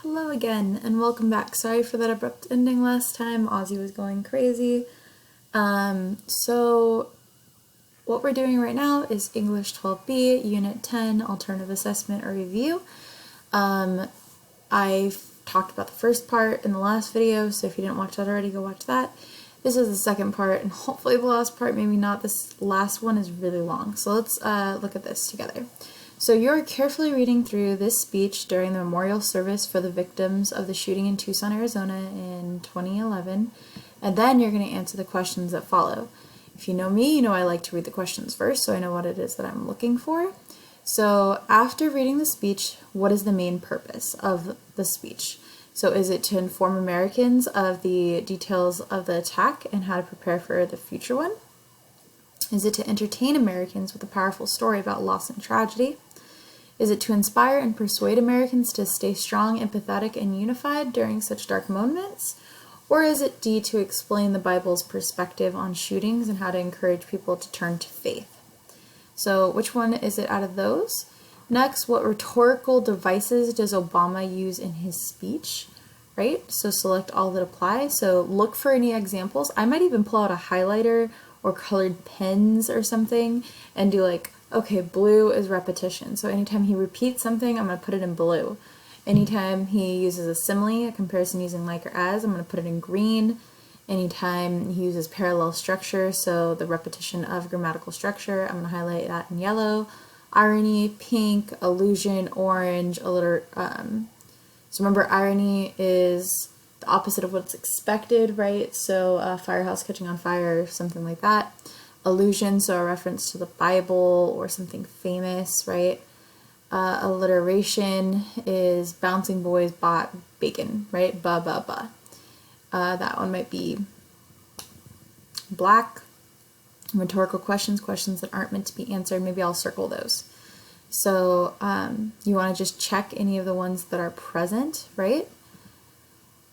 Hello again, and welcome back. Sorry for that abrupt ending last time. Ozzy was going crazy. So what we're doing right now is English 12B, Unit 10, Alternative Assessment or Review. I've talked about the first part in the last video, so if you didn't watch that already, go watch that. This is the second part, and hopefully the last part, maybe not. This last one is really long. So let's look at this together. So you're carefully reading through this speech during the memorial service for the victims of the shooting in Tucson, Arizona in 2011, and then you're going to answer the questions that follow. If you know me, you know I like to read the questions first, so I know what it is that I'm looking for. So after reading the speech, what is the main purpose of the speech? So is it to inform Americans of the details of the attack and how to prepare for the future one? Is it to entertain Americans with a powerful story about loss and tragedy? Is it to inspire and persuade Americans to stay strong, empathetic, and unified during such dark moments? Or is it D, to explain the Bible's perspective on shootings and how to encourage people to turn to faith? So which one is it out of those? Next, what rhetorical devices does Obama use in his speech? Right? So select all that apply. So look for any examples. I might even pull out a highlighter or colored pens or something and do like, okay, blue is repetition. So anytime he repeats something, I'm going to put it in blue. Anytime he uses a simile, a comparison using like or as, I'm going to put it in green. Anytime he uses parallel structure, so the repetition of grammatical structure, I'm going to highlight that in yellow. Irony, pink. Allusion, orange. So remember, irony is the opposite of what's expected, right? So firehouse catching on fire, something like that. Allusion, so a reference to the Bible or something famous, right? Alliteration is bouncing boys bought bacon, right? Ba ba ba. That one might be black. Rhetorical questions, questions that aren't meant to be answered. Maybe I'll circle those. So you want to just check any of the ones that are present, right?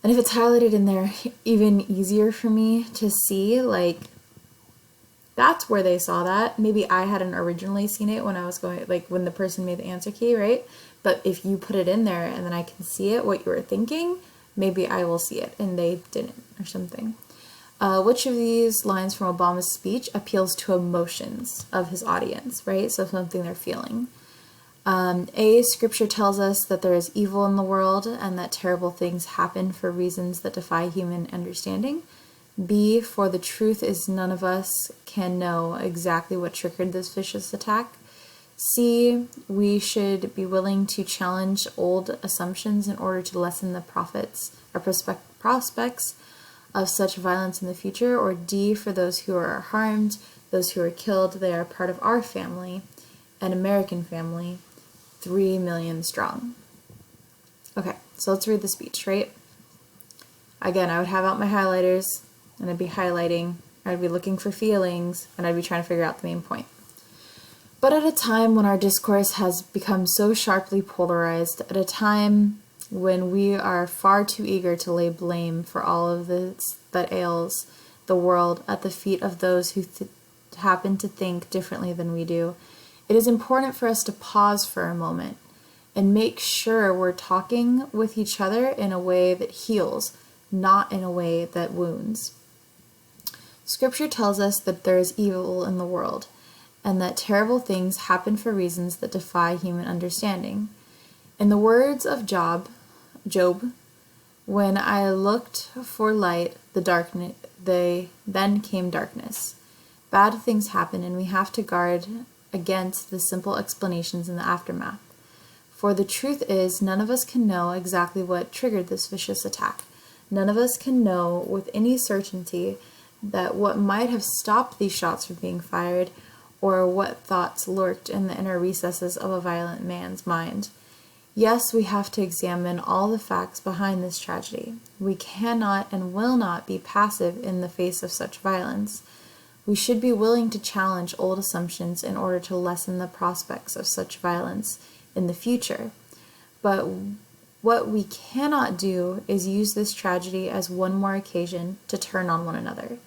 And if it's highlighted in there, even easier for me to see, like, that's where they saw that. Maybe I hadn't originally seen it when I was going, like when the person made the answer key, right? But if you put it in there and then I can see it, what you were thinking, maybe I will see it and they didn't or something. Which of these lines from Obama's speech appeals to emotions of his audience, right? So something they're feeling. A, scripture tells us that there is evil in the world and that terrible things happen for reasons that defy human understanding. B, for the truth is none of us can know exactly what triggered this vicious attack. C, we should be willing to challenge old assumptions in order to lessen the prospects of such violence in the future. Or D, for those who are harmed, those who are killed, they are part of our family, an American family, 3 million strong. Okay, so let's read the speech, right? Again, I would have out my highlighters, and I'd be highlighting, I'd be looking for feelings, and I'd be trying to figure out the main point. But at a time when our discourse has become so sharply polarized, at a time when we are far too eager to lay blame for all of this that ails the world at the feet of those who happen to think differently than we do, it is important for us to pause for a moment and make sure we're talking with each other in a way that heals, not in a way that wounds. Scripture tells us that there is evil in the world, and that terrible things happen for reasons that defy human understanding. In the words of Job, when I looked for light, then came darkness. Bad things happen, and we have to guard against the simple explanations in the aftermath. For the truth is, none of us can know exactly what triggered this vicious attack. None of us can know with any certainty that what might have stopped these shots from being fired, or what thoughts lurked in the inner recesses of a violent man's mind. Yes, we have to examine all the facts behind this tragedy. We cannot and will not be passive in the face of such violence. We should be willing to challenge old assumptions in order to lessen the prospects of such violence in the future. But what we cannot do is use this tragedy as one more occasion to turn on one another.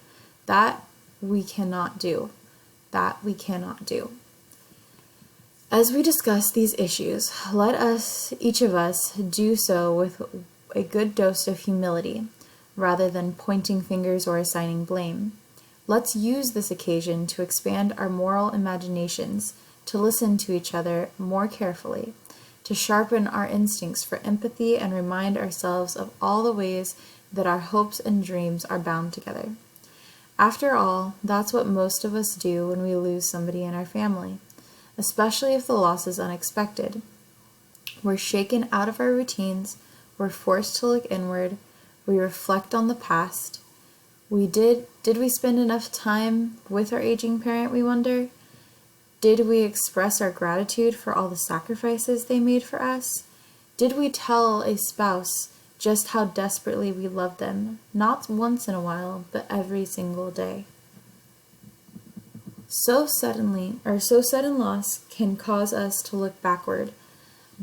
That we cannot do. That we cannot do. As we discuss these issues, let us, each of us, do so with a good dose of humility, rather than pointing fingers or assigning blame. Let's use this occasion to expand our moral imaginations, to listen to each other more carefully, to sharpen our instincts for empathy and remind ourselves of all the ways that our hopes and dreams are bound together. After all, that's what most of us do when we lose somebody in our family, especially if the loss is unexpected. We're shaken out of our routines, we're forced to look inward, we reflect on the past. Did we spend enough time with our aging parent, we wonder? Did we express our gratitude for all the sacrifices they made for us? Did we tell a spouse just how desperately we love them, not once in a while, but every single day? So sudden loss can cause us to look backward,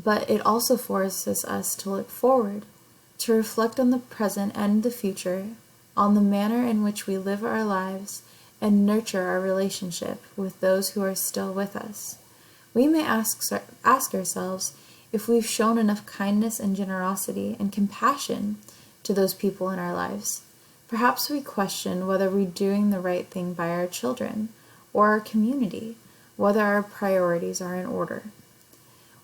but it also forces us to look forward, to reflect on the present and the future, on the manner in which we live our lives and nurture our relationship with those who are still with us. We may ask ourselves if we've shown enough kindness and generosity and compassion to those people in our lives. Perhaps we question whether we're doing the right thing by our children or our community, whether our priorities are in order.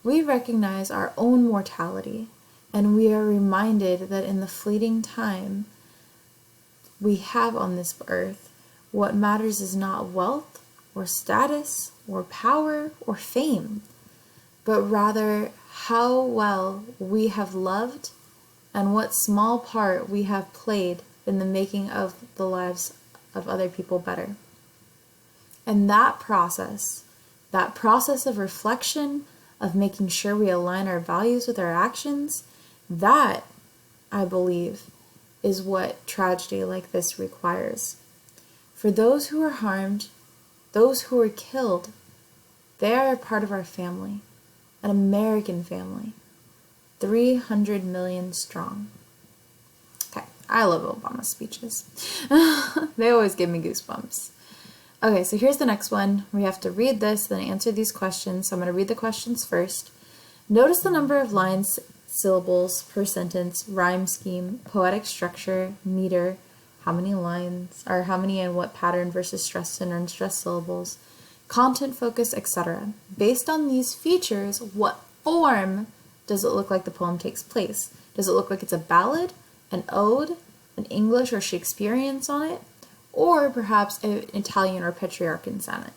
We recognize our own mortality, and we are reminded that in the fleeting time we have on this earth, what matters is not wealth or status or power or fame, but rather how well we have loved and what small part we have played in the making of the lives of other people better. And that process of reflection, of making sure we align our values with our actions, that, I believe, is what tragedy like this requires. For those who are harmed, those who are killed, they are a part of our family, an American family, 300 million strong. Okay, I love Obama's speeches. They always give me goosebumps. Okay, so here's the next one. We have to read this, then answer these questions. So I'm going to read the questions first. Notice the number of lines, syllables per sentence, rhyme scheme, poetic structure, meter, how many lines, or how many and what pattern versus stressed and unstressed syllables, content focus, etc. Based on these features, what form does it look like the poem takes place? Does it look like it's a ballad, an ode, an English or Shakespearean sonnet, or perhaps an Italian or Petrarchan sonnet?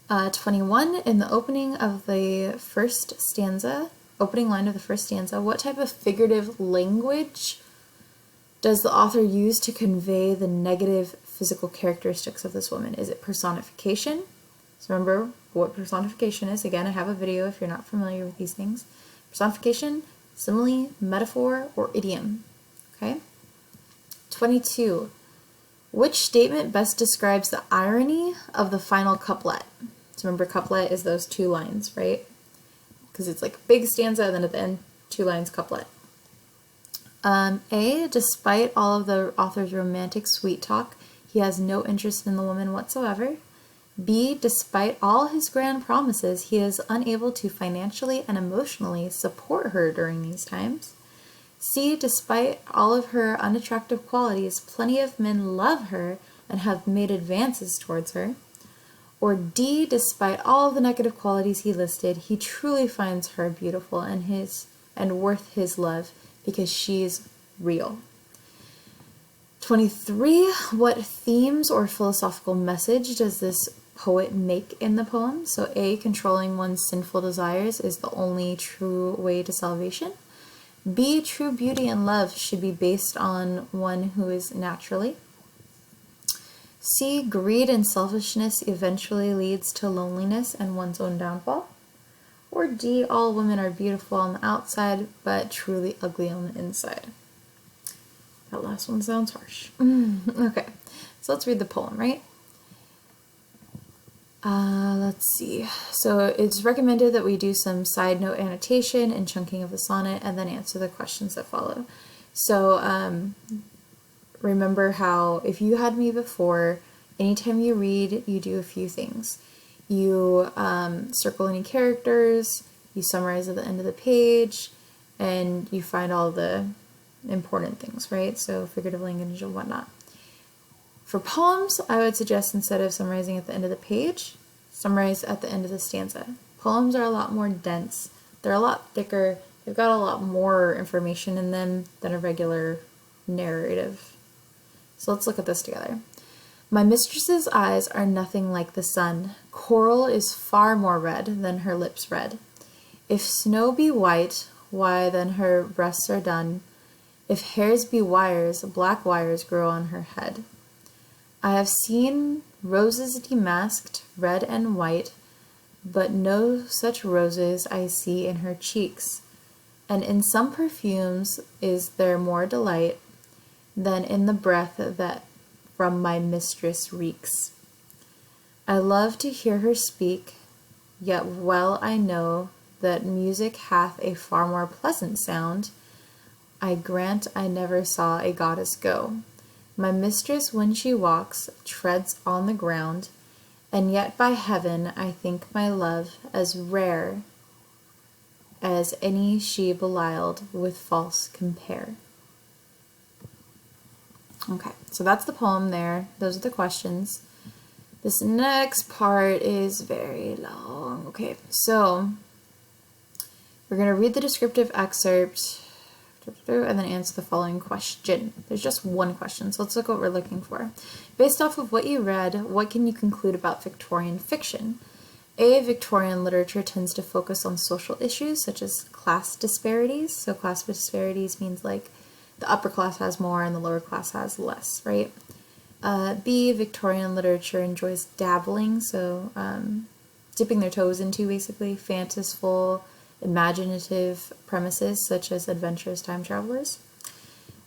21, in the opening line of the first stanza, what type of figurative language does the author use to convey the negative physical characteristics of this woman? Is it personification? So remember what personification is. Again, I have a video if you're not familiar with these things. Personification, simile, metaphor, or idiom. Okay? 22. Which statement best describes the irony of the final couplet? So remember, couplet is those two lines, right? Because it's like a big stanza, and then at the end, 2 lines couplet. A, despite all of the author's romantic sweet talk, he has no interest in the woman whatsoever. B, despite all his grand promises, he is unable to financially and emotionally support her during these times. C, despite all of her unattractive qualities, plenty of men love her and have made advances towards her. Or D, despite all the negative qualities he listed, he truly finds her beautiful and worth his love because she's real. 23, what themes or philosophical message does this poet make in the poem? So A, controlling one's sinful desires is the only true way to salvation. B, true beauty and love should be based on one who is naturally. C, greed and selfishness eventually leads to loneliness and one's own downfall. Or D, all women are beautiful on the outside, but truly ugly on the inside. That last one sounds harsh. Okay, so let's read the poem, right? Let's see. So it's recommended that we do some side note annotation and chunking of the sonnet and then answer the questions that follow. So remember how if you had me before, anytime you read, you do a few things. You circle any characters, you summarize at the end of the page, and you find all the important things, right? So figurative language and whatnot. For poems, I would suggest instead of summarizing at the end of the page, summarize at the end of the stanza. Poems are a lot more dense. They're a lot thicker. They've got a lot more information in them than a regular narrative. So let's look at this together. My mistress's eyes are nothing like the sun. Coral is far more red than her lips red. If snow be white, why then her breasts are dun. If hairs be wires, black wires grow on her head. I have seen roses demasked, red and white, but no such roses I see in her cheeks. And in some perfumes is there more delight than in the breath that from my mistress reeks. I love to hear her speak, yet well I know that music hath a far more pleasant sound. I grant I never saw a goddess go. My mistress, when she walks, treads on the ground, and yet by heaven I think my love as rare as any she belialed with false compare. Okay, so that's the poem there. Those are the questions. This next part is very long. Okay, so we're going to read the descriptive excerpt and then answer the following question. There's just one question, so let's look what we're looking for. Based off of what you read, what can you conclude about Victorian fiction? A, Victorian literature tends to focus on social issues such as class disparities. So class disparities means like the upper class has more and the lower class has less, right? B, Victorian literature enjoys dabbling, so dipping their toes into basically fanciful, imaginative premises such as adventurous time travelers.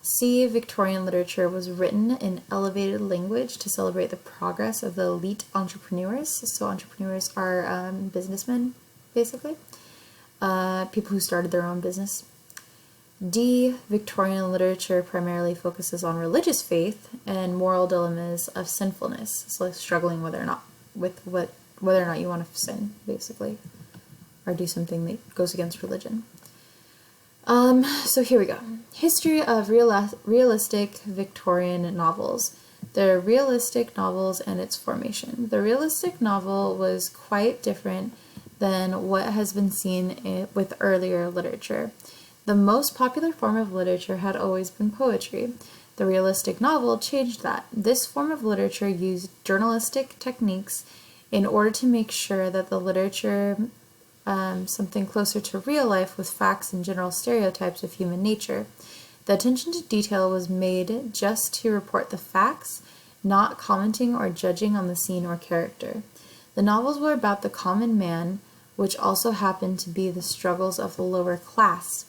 C, Victorian literature was written in elevated language to celebrate the progress of the elite entrepreneurs. So entrepreneurs are businessmen, basically, people who started their own business. D, Victorian literature primarily focuses on religious faith and moral dilemmas of sinfulness. So like struggling whether or not you want to sin, basically, or do something that goes against religion. So here we go. History of realistic Victorian novels. The realistic novels and its formation. The realistic novel was quite different than what has been seen with earlier literature. The most popular form of literature had always been poetry. The realistic novel changed that. This form of literature used journalistic techniques in order to make sure that the literature something closer to real life with facts and general stereotypes of human nature. The attention to detail was made just to report the facts, not commenting or judging on the scene or character. The novels were about the common man, which also happened to be the struggles of the lower class.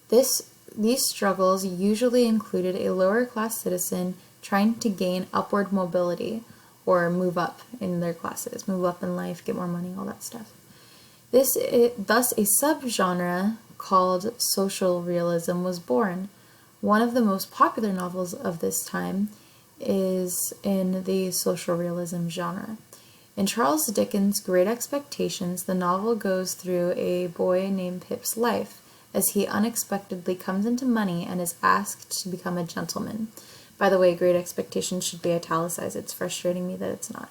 These struggles usually included a lower class citizen trying to gain upward mobility or move up in their classes, move up in life, get more money, all that stuff. Thus a subgenre called social realism was born. One of the most popular novels of this time is in the social realism genre. In Charles Dickens' Great Expectations, the novel goes through a boy named Pip's life as he unexpectedly comes into money and is asked to become a gentleman. By the way, Great Expectations should be italicized. It's frustrating me that it's not.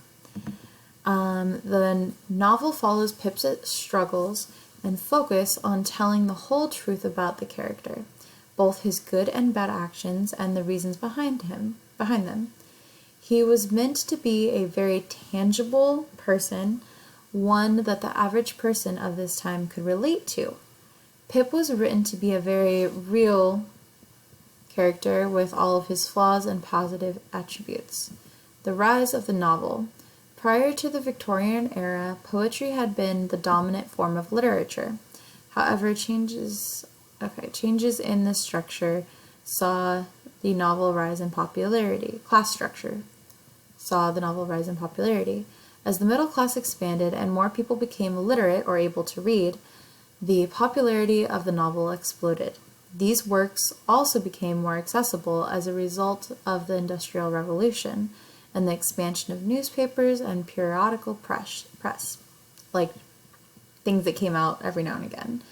The novel follows Pip's struggles and focus on telling the whole truth about the character, both his good and bad actions and the reasons behind them. He was meant to be a very tangible person, one that the average person of this time could relate to. Pip was written to be a very real character with all of his flaws and positive attributes. The rise of the novel. Prior to the Victorian era, poetry had been the dominant form of literature. However, changes in this structure saw the novel rise in popularity. Class structure saw the novel rise in popularity. As the middle class expanded and more people became literate or able to read, the popularity of the novel exploded. These works also became more accessible as a result of the Industrial Revolution, and the expansion of newspapers and periodical press, like things that came out every now and again.